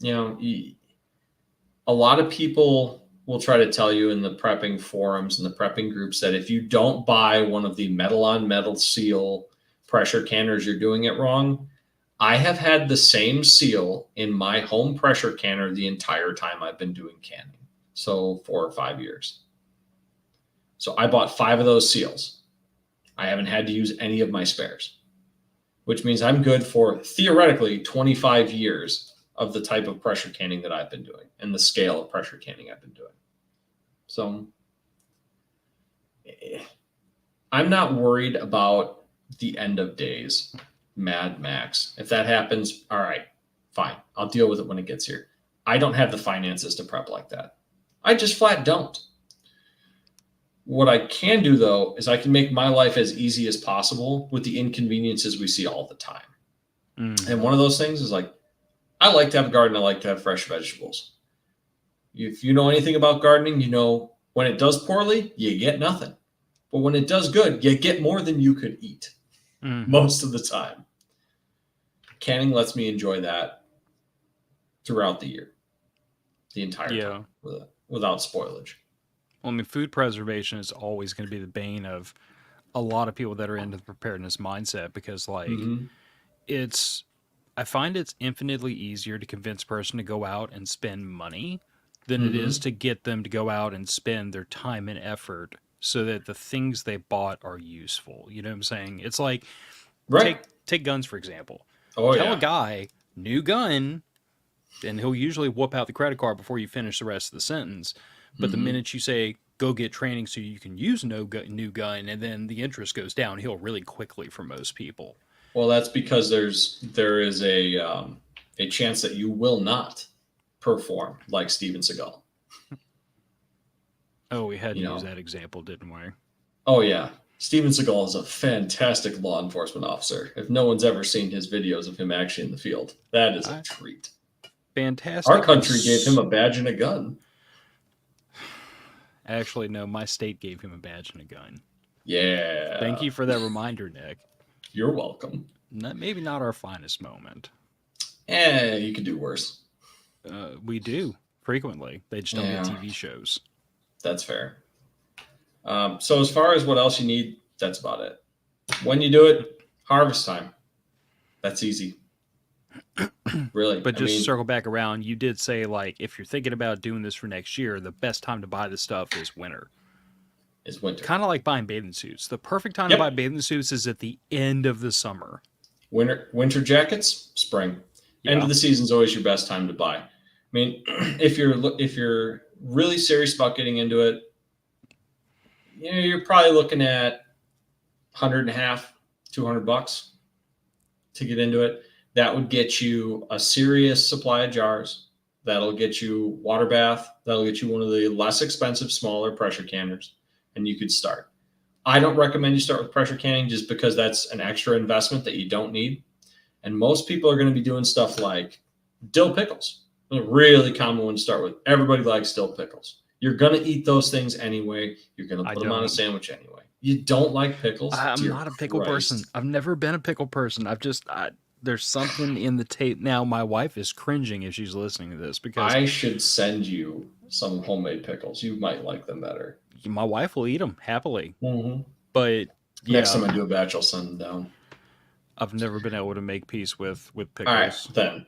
a lot of people will try to tell you in the prepping forums and the prepping groups that if you don't buy one of the metal on metal seal pressure canners, you're doing it wrong. I have had the same seal in my home pressure canner the entire time I've been doing canning. So 4 or 5 years. So I bought 5 of those seals. I haven't had to use any of my spares, which means I'm good for theoretically 25 years of the type of pressure canning that I've been doing and the scale of pressure canning I've been doing. So I'm not worried about the end of days, Mad Max. If that happens, all right, fine. I'll deal with it when it gets here. I don't have the finances to prep like that. I just flat don't. What I can do, though, is I can make my life as easy as possible with the inconveniences we see all the time. And one of those things is like, I like to have a garden. I like to have fresh vegetables. If you know anything about gardening, you know when it does poorly, you get nothing. But when it does good, you get more than you could eat most of the time. Canning lets me enjoy that throughout the year, the entire time, without spoilage.
Well, I mean, food preservation is always going to be the bane of a lot of people that are into the preparedness mindset because, like, I find it's infinitely easier to convince a person to go out and spend money than it is to get them to go out and spend their time and effort so that the things they bought are useful. You know what I'm saying? It's like, take guns, for example. Tell a guy, new gun, and he'll usually whoop out the credit card before you finish the rest of the sentence. But the minute you say, go get training so you can use new gun, and then the interest goes downhill really quickly for most people.
Well, that's because there is a chance that you will not perform like Steven Seagal.
Oh, we had to use that example, didn't we?
Oh, yeah. Steven Seagal is a fantastic law enforcement officer. If no one's ever seen his videos of him actually in the field, that is a treat.
Fantastic.
Our country gave him a badge and a gun.
Actually, no, my state gave him a badge and a gun.
Yeah.
Thank you for that reminder, Nick.
You're welcome.
Maybe not our finest moment.
You could do worse.
We do frequently. They just don't get TV shows.
That's fair. So as far as what else you need, that's about it. When you do it, harvest time. That's easy. Really.
But just circle back around, you did say, like, if you're thinking about doing this for next year, the best time to buy the stuff is winter. Kind of like buying bathing suits. The perfect time to buy bathing suits is at the end of the summer.
Winter jackets, spring. Yeah. End of the season is always your best time to buy. I mean, if you're really serious about getting into it, you're probably looking at $150, $200 to get into it. That would get you a serious supply of jars. That'll get you water bath. That'll get you one of the less expensive, smaller pressure canners, and you could start. I don't recommend you start with pressure canning just because that's an extra investment that you don't need. And most people are going to be doing stuff like dill pickles. A really common one to start with. Everybody likes dill pickles. You're going to eat those things anyway. You're going to put them on a sandwich anyway. You don't like pickles?
I'm not a pickle person. I've never been a pickle person. There's something in the tape. Now, my wife is cringing if she's listening to this because
I should send you some homemade pickles. You might like them better.
My wife will eat them happily.
Mm-hmm.
But
next time I do a batch, I'll send them down.
I've never been able to make peace with pickles.
All right, then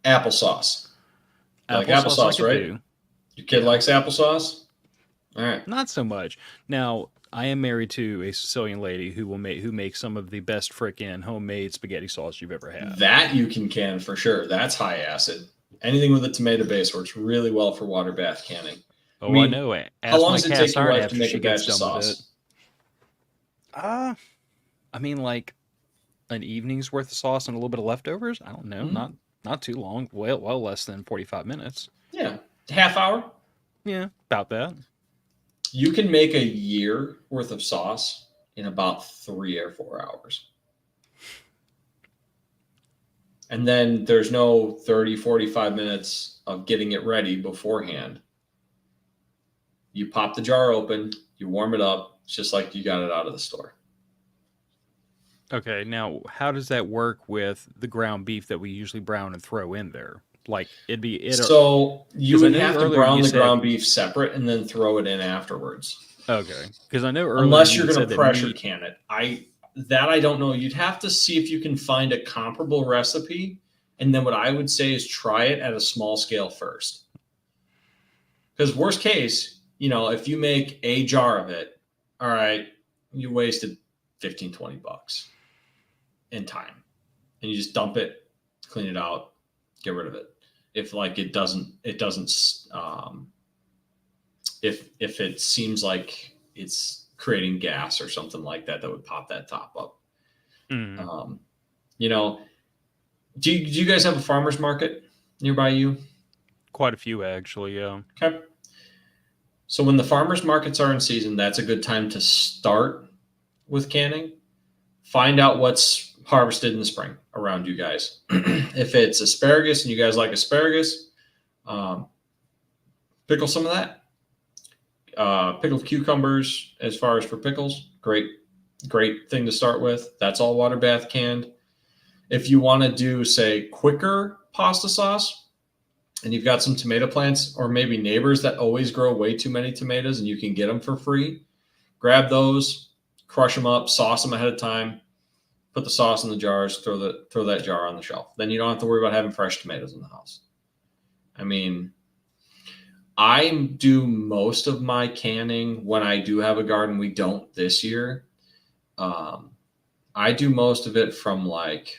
applesauce. Like applesauce, right? Your kid likes applesauce? All right.
Not so much. Now, I am married to a Sicilian lady who makes some of the best frickin' homemade spaghetti sauce you've ever had.
That you can can for sure. That's high acid. Anything with a tomato base works really well for water bath canning. I
Oh, I
mean,
know it.
how
Ask
long
my
does it take
cast
your
iron
wife to
after
make a
she gets
batch of
done with it.
sauce?
Uh, I mean, like an evening's worth of sauce and a little bit of leftovers. I don't know.
Hmm.
Not too long. Well less than 45 minutes.
Yeah, half hour.
Yeah, about that.
You can make a year worth of sauce in about 3 or 4 hours. And then there's no 30, 45 minutes of getting it ready beforehand. You pop the jar open, you warm it up. It's just like you got it out of the store.
Okay, now how does that work with the ground beef that we usually brown and throw in there? Like it'd be it
So you
because I
would
know
have to
earlier
brown
you
the
said
ground beef separate and then throw it in afterwards.
okay because I know earlier
Unless
you
you're
had
going
said
to
that
pressure
meat.
can it. I don't know. You'd have to see if you can find a comparable recipe, and then what I would say is try it at a small scale first. Because worst case, if you make a jar of it, all right, you wasted 15, $20 in time, and you just dump it, clean it out, get rid of it. If like it doesn't if it seems like it's creating gas or something like that would pop that top up.
Mm,
Um, you know, do you guys have a farmer's market nearby you?
quite a few actually. Yeah.
Okay. So when the farmers markets are in season, that's a good time to start with canning. Find out what's harvested in the spring around you guys. If it's asparagus and you guys like asparagus, um, pickle some of that. Pickled cucumbers, as far as for pickles, great thing to start with. That's all water bath canned. If you want to do, say, quicker pasta sauce, and you've got some tomato plants or maybe neighbors that always grow way too many tomatoes and you can get them for free, grab those, crush them up, sauce them ahead of time, put the sauce in the jars, throw that jar on the shelf. Then you don't have to worry about having fresh tomatoes in the house. I mean, I do most of my canning when I do have a garden. We don't this year. Um, I do most of it from like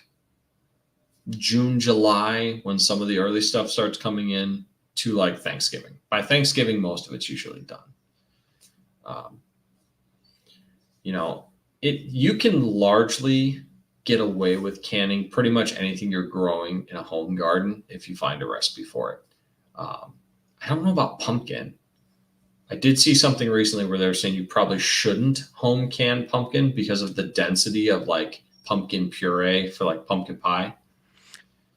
June, July, when some of the early stuff starts coming in, to like Thanksgiving. By Thanksgiving, most of it's usually done. Um, you can largely get away with canning pretty much anything you're growing in a home garden if you find a recipe for it. Um, I don't know about pumpkin. I did see something recently where they were saying you probably shouldn't home can pumpkin because of the density of like pumpkin puree for like pumpkin pie.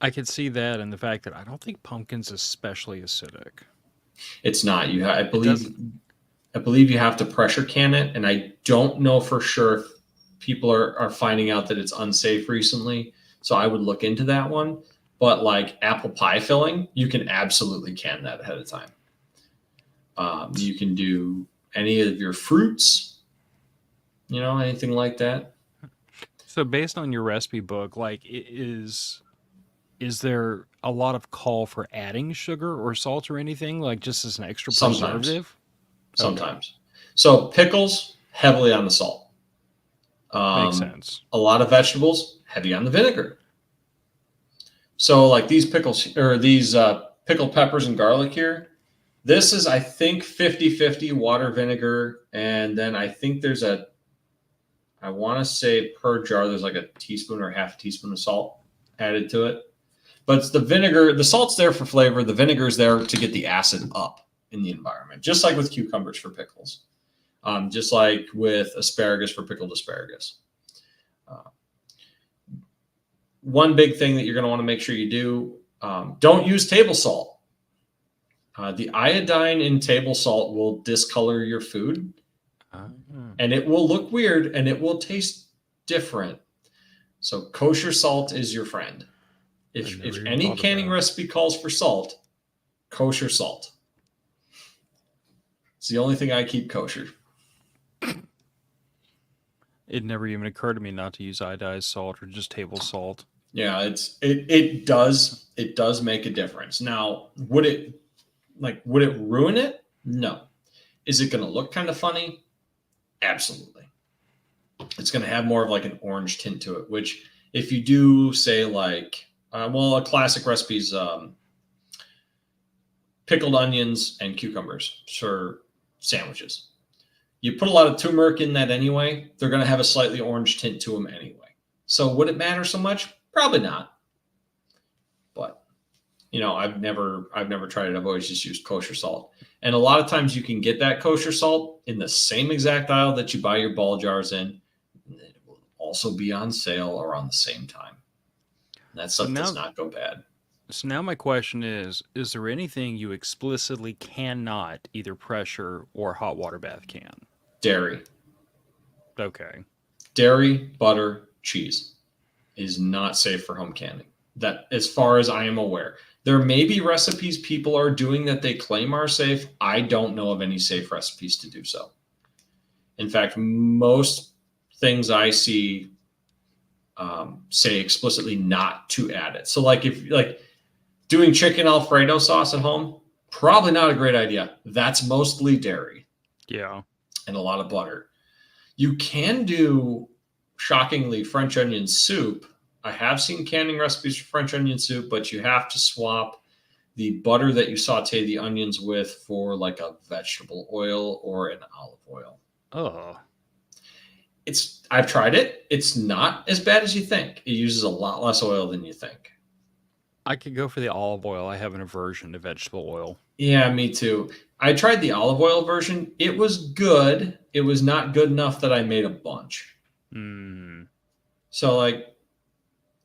I could see that and the fact that I don't think pumpkin's especially acidic.
It's not.
It doesn't.
I believe you have to pressure can it, and I don't know for sure if people are finding out that it's unsafe recently. So I would look into that one. But like apple pie filling, you can absolutely can that ahead of time. You can do any of your fruits, anything like that.
So based on your recipe book, like is there a lot of call for adding sugar or salt or anything like just as an extra
Sometimes,
preservative? Okay,
sometimes. So pickles, heavily on the salt.
makes
Um,
sense.
a lot of vegetables, heavy on the vinegar. So like these pickles or these pickled peppers and garlic here, this is, I think, 50-50 water, vinegar. And then I think I want to say per jar, there's like a teaspoon or half a teaspoon of salt added to it. But it's the vinegar, the salt's there for flavor. The vinegar is there to get the acid up in the environment, just like with cucumbers for pickles, just like with asparagus for pickled asparagus. Uh, One big thing that you're going to want to make sure you do, don't use table salt. The iodine in table salt will discolor your food,
Ah,
and it will look weird and it will taste different. So kosher salt is your friend.
I
If
never even
any
thought of
canning
that.
recipe calls for salt, kosher salt. It's the only thing I keep kosher.
It never even occurred to me not to use iodized salt or just table salt.
Yeah, it does make a difference. Now, would it ruin it? No. Is it going to look kind of funny? Absolutely. It's going to have more of like an orange tint to it, which if you do say like, a classic recipe is pickled onions and cucumbers for sandwiches. You put a lot of turmeric in that anyway, they're going to have a slightly orange tint to them anyway. So would it matter so much? Probably not. But I've never tried it. I've always just used kosher salt. And a lot of times you can get that kosher salt in the same exact aisle that you buy your ball jars in. It will also be on sale around the same time. And that stuff does not go bad.
So now my question is there anything you explicitly cannot either pressure or hot water bath can?
Dairy.
Okay.
Dairy, butter, cheese is not safe for home canning. That, as far as I am aware. There may be recipes people are doing that they claim are safe. I don't know of any safe recipes to do so. In fact, most things I see say explicitly not to add it. So like if doing chicken Alfredo sauce at home, probably not a great idea. That's mostly dairy.
Yeah.
And a lot of butter. You can do, shockingly, French onion soup. I have seen canning recipes for French onion soup, but you have to swap the butter that you saute the onions with for like a vegetable oil or an olive oil.
Oh.
I've tried it. It's not as bad as you think. It uses a lot less oil than you think.
I could go for the olive oil. I have an aversion to vegetable oil.
Yeah, me too. I tried the olive oil version. It was good. It was not good enough that I made a bunch. So like,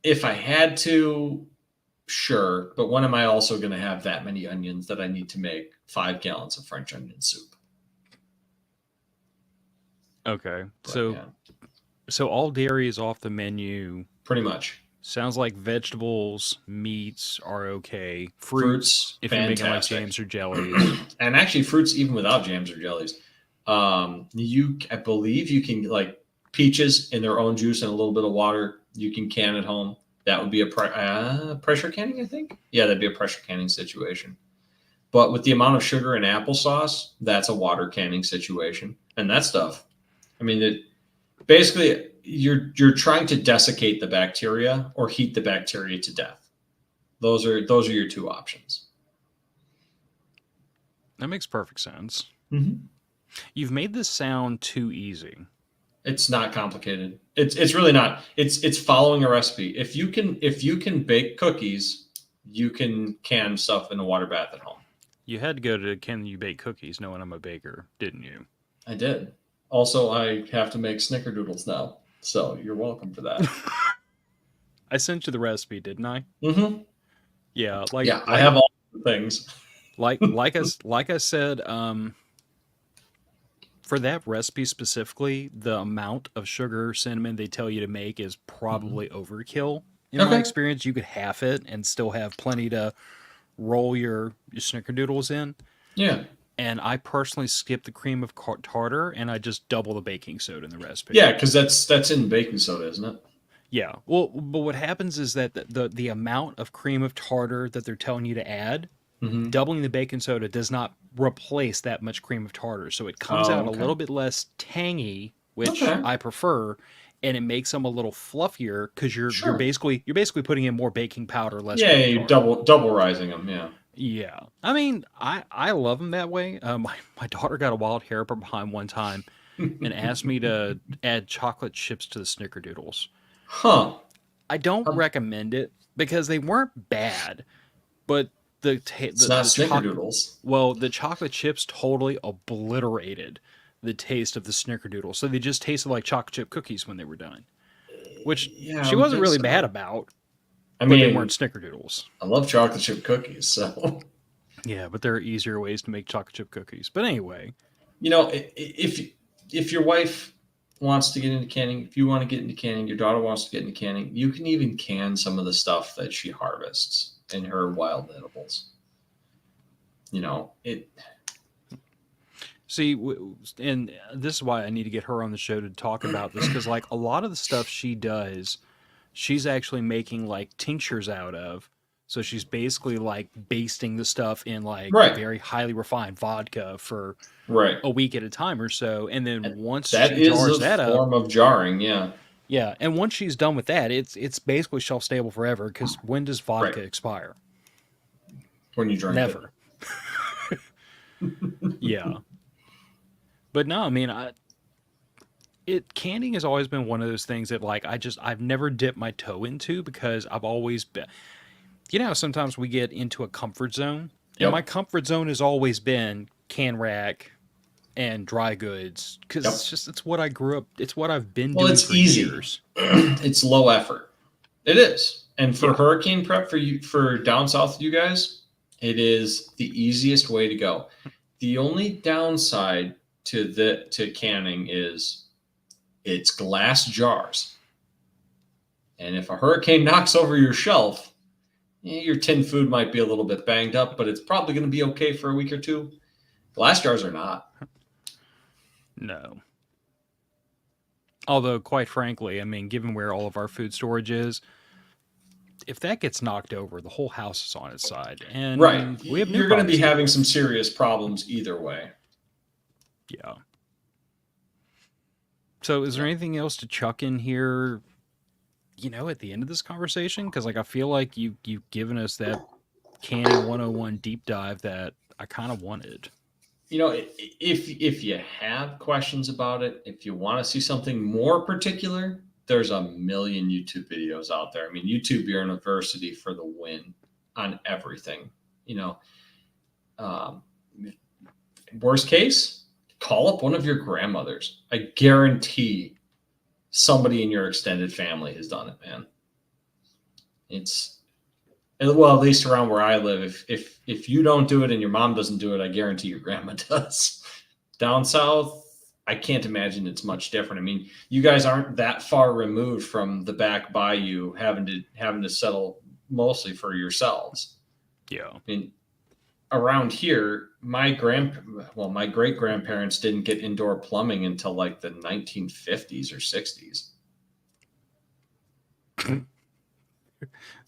if I had to, sure. But when am I also going to have that many onions that I need to make 5 gallons of French onion soup?
Okay. But, so all dairy is off the menu.
Pretty much.
Sounds like vegetables, meats are okay. Fruits if
fantastic.
You're making like jams or jellies.
And actually fruits even without jams or jellies. I believe you can, like peaches in their own juice and a little bit of water, you can can at home. That would be a pressure canning, I think. Yeah, that'd be a pressure canning situation. But with the amount of sugar in applesauce, that's a water canning situation. And that stuff, I mean, basically you're trying to desiccate the bacteria or heat the bacteria to death. Those are your two options.
That makes perfect sense.
Mm-hmm.
You've made this sound too easy.
It's not complicated. It's really not. It's following a recipe. If you can bake cookies, you can can stuff in a water bath at home.
You had to go to Can You Bake Cookies knowing I'm a baker, didn't you?
I did. Also, I have to make snickerdoodles now, so you're welcome for that.
I sent you the recipe, didn't I?
Mm-hmm.
Yeah,
I have all the things.
like I said, for that recipe specifically, the amount of sugar cinnamon they tell you to make is probably overkill. In my experience, you could half it and still have plenty to roll your snickerdoodles in.
Yeah.
And I personally skip the cream of tartar and I just double the baking soda in the recipe.
Yeah, because that's in baking soda, isn't it?
Yeah. Well, but what happens is that the amount of cream of tartar that they're telling you to add, doubling the baking soda does not replace that much cream of tartar. So it comes out a little bit less tangy, which I prefer, and it makes them a little fluffier because you're basically putting in more baking powder, less.
Yeah, you're double rising them. Yeah.
Yeah. I mean, I love them that way. My daughter got a wild hair behind one time and asked me to add chocolate chips to the snickerdoodles.
Huh.
I don't recommend it because they weren't bad, but
it's not snickerdoodles.
Well, the chocolate chips totally obliterated the taste of the snickerdoodle. So they just tasted like chocolate chip cookies when they were done, which she wasn't really mad about. I mean, they weren't snickerdoodles.
I love chocolate chip cookies, so.
Yeah, but there are easier ways to make chocolate chip cookies. But anyway.
If your wife wants to get into canning, if you want to get into canning, your daughter wants to get into canning, you can even can some of the stuff that she harvests in her wild edibles.
See, and this is why I need to get her on the show to talk about this, because like a lot of the stuff she does, she's actually making like tinctures out of So she's basically like basting the stuff in like
Right.
very highly refined vodka for
Right.
a week at a time or so. And then
And
once
that
she
is
jars
a
that up,
form of jarring. Yeah.
yeah, and once she's done with that, it's basically shelf stable forever. Because when does
Right.
vodka expire?
When you drink it.
Never. Yeah, but no, I mean, canning has always been one of those things that like I've never dipped my toe into because I've always been, you know, sometimes we get into a comfort zone, and my
Yep.
comfort zone has always been can rack and dry goods because
Yep.
it's what I grew up, it's what I've been
Well,
doing
it's
for
easy.
years.
It's low effort. It is. And for
Yeah.
hurricane prep for you for down south, you guys, it is the easiest way to go. The only downside to canning is it's glass jars. And if a hurricane knocks over your shelf, your tin food might be a little bit banged up, but it's probably going to be okay for a week or two. Glass jars are not.
No. Although, quite frankly, I mean, given where all of our food storage is, if that gets knocked over, the whole house is on its side,
Right.
and we have new
You're going to be
problems to deal
having some
with.
serious problems either way.
Yeah. So, is there
Yeah.
anything else to chuck in here? You know, at the end of this conversation, because like I feel like you've given us that canning 101 deep dive that I kind of wanted.
If you have questions about it, if you want to see something more particular, there's a million YouTube videos out there. I mean, YouTube University for the win on everything. You know, um, worst case, call up one of your grandmothers. I guarantee somebody in your extended family has done it, man. It's well, at least around where I live. If you don't do it and your mom doesn't do it, I guarantee your grandma does. Down south, I can't imagine it's much different. I mean, you guys aren't that far removed from the back bayou having to settle mostly for yourselves.
Yeah.
I mean, around here, my great grandparents didn't get indoor plumbing until like the 1950s or 60s.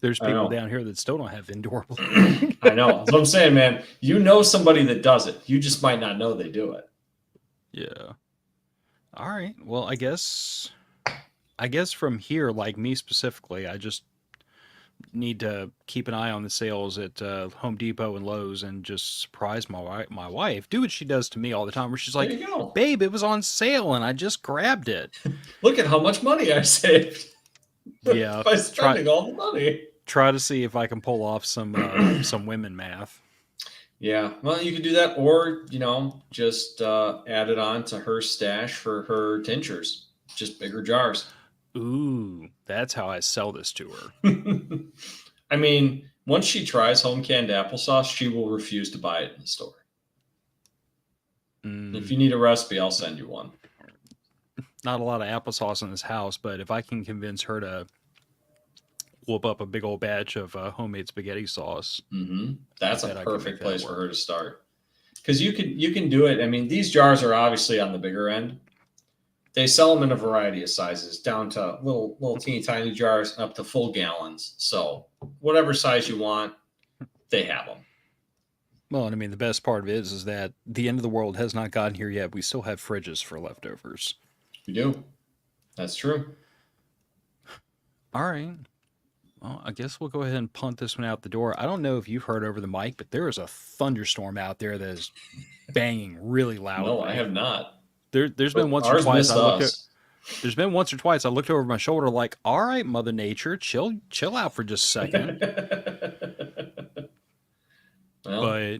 There's
I
people
know.
down here that still don't have indoor plumbing.
I know. That's what I'm saying, man. You know somebody that does it. You just might not know they do it.
Yeah. All right. Well, I guess from here, like me specifically, I just need to keep an eye on the sales at Home Depot and Lowe's and just surprise my wife. Do what she does to me all the time, where she's
There
like,
you go.
"Babe, it was on sale and I just grabbed it."
Look at how much money I saved
Yeah.
by
Try
spending all the money.
try to see if I can pull off some women math.
Yeah, well, you could do that, or just add it on to her stash for her tinctures, just bigger jars.
Ooh, that's how I sell this to her.
I mean, once she tries home canned applesauce, she will refuse to buy it in the store. If you need a recipe, I'll send you one.
Not a lot of applesauce in this house, but if I can convince her to whoop up a big old batch of homemade spaghetti sauce,
That's
I
a
bet I can
perfect
make that
place for
work.
her to start. Because you can do it. I mean, these jars are obviously on the bigger end. They sell them in a variety of sizes, down to little teeny tiny jars and up to full gallons. So whatever size you want, they have them.
Well, and I mean, the best part of it is that the end of the world has not gotten here yet. We still have fridges for leftovers.
We do. That's true.
All right. Well, I guess we'll go ahead and punt this one out the door. I don't know if you've heard over the mic, but there is a thunderstorm out there that is banging really loudly.
No, I have not.
There's been once or twice there's been once or twice I looked over my shoulder like, all right, Mother Nature, chill out for just a second.
Well,
But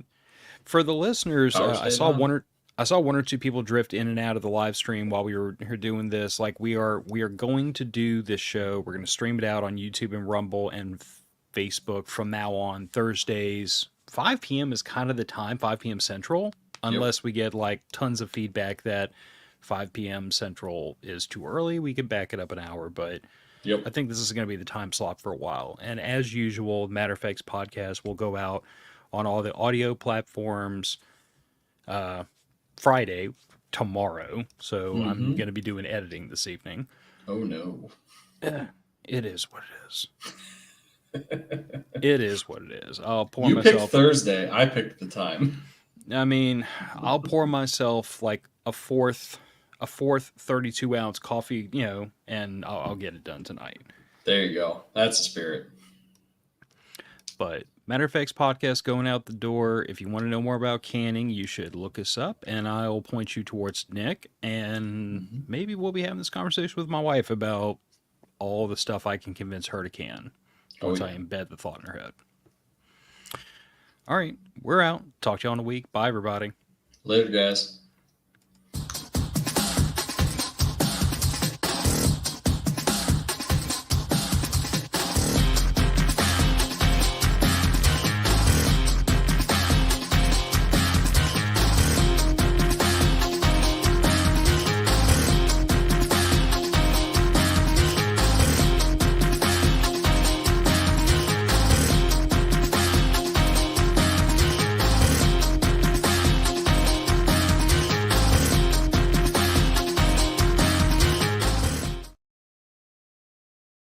for the listeners, I saw one or two people drift in and out of the live stream while we were here doing this. Like we are going to do this show. We're going to stream it out on YouTube and Rumble and Facebook from now on. Thursdays, 5 p.m. is kind of the time, 5 p.m. Central, unless we get like tons of feedback that 5 p.m. Central is too early. We could back it up an hour, but I think this is going to be the time slot for a while. And as usual, Matter Effects podcast will go out on all the audio platforms Friday, tomorrow. So I'm going to be doing editing this evening.
Oh no.
It is what it is. It is what it is. I'll pour
You picked
myself.
Thursday. I picked the time.
I mean, I'll pour myself like a fourth 32-ounce coffee, and I'll get it done tonight.
There you go. That's the spirit.
But Matter of Fact's podcast going out the door. If you want to know more about canning, you should look us up, and I'll point you towards Nick. And maybe we'll be having this conversation with my wife about all the stuff I can convince her to can once I embed the thought in her head. All right, we're out. Talk to y'all in a week. Bye, everybody.
Later, guys.